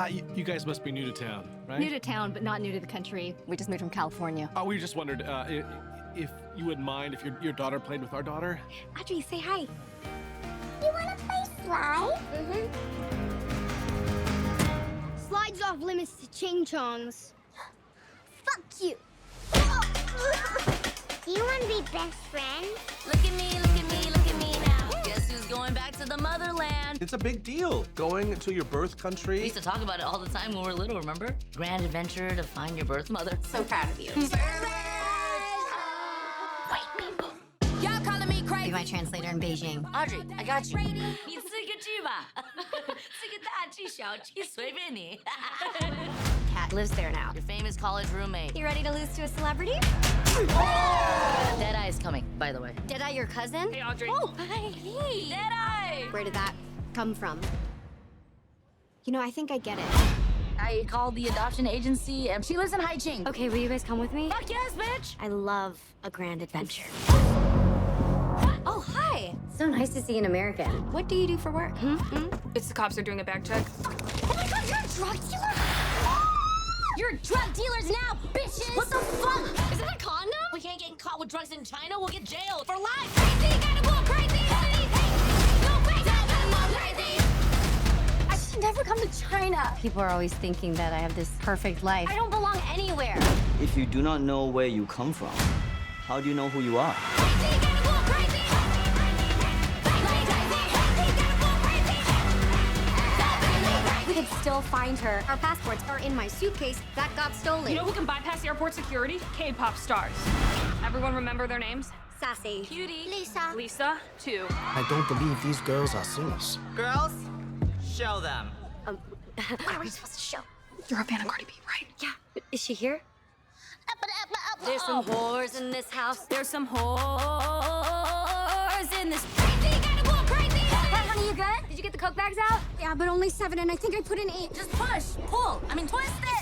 You guys must be new to town, right? New to town, but not new to the country. We just moved from California. We just wondered if you wouldn't mind if your daughter played with our daughter. Audrey, say hi. You wanna play slide? Slides off limits to ching-chongs. Fuck you. Do you wanna be best friends? Look at me, look at me, look at me now. Guess who's going back to the motherland? It's a big deal, going to your birth We country. used to talk about it all the time when we were little, remember? Grand adventure to find your birth mother. So proud of you. Y'all calling me Be crazy. my translator in Beijing. Audrey, I got you. 你这个剧吧，这个大剧小剧随便你。 Cat lives there now. Your famous college roommate. You ready to lose to a celebrity? Deadeye's coming, by the way. Deadeye, your cousin? Hey, Audrey. Oh, hi. Hey. Deadeye! Where did that come from? You know, I think I get it. I called the adoption agency and she lives in Haiching. Okay, will you guys come with me? Fuck yes, bitch! I love a grand adventure. Oh, hi. So nice to see an American. What do you do for work? It's the cops are doing a bag check. Oh my God, you're a drug dealer? You're drug dealers now, bitches! What the fuck? Is that a condom? We can't get caught with drugs in China. We'll get jailed for life. Crazy, gotta go crazy. Hey, go crazy, gotta go crazy. I should never come to China. People are always thinking that I have this perfect life. I don't belong anywhere. If you do not know where you come from, how do you know who you are? Crazy, gotta go crazy. We could still find her. Our passports are in my suitcase that got stolen. You know who can bypass airport security? K-pop stars. Everyone remember their names? Sassy. Cutie. Lisa. Lisa, 2. I don't believe these girls are singers. Girls, show them. What are we supposed to show? You're a fan of Cardi B, right? Yeah. Is she here? There's some whores in this house. There's some whores in this. Crazy, gotta go crazy. Hey, honey, you good? Did you get the Coke bags out? Yeah, but only 7, and I think I put in 8. Just push, pull. I mean, twist it.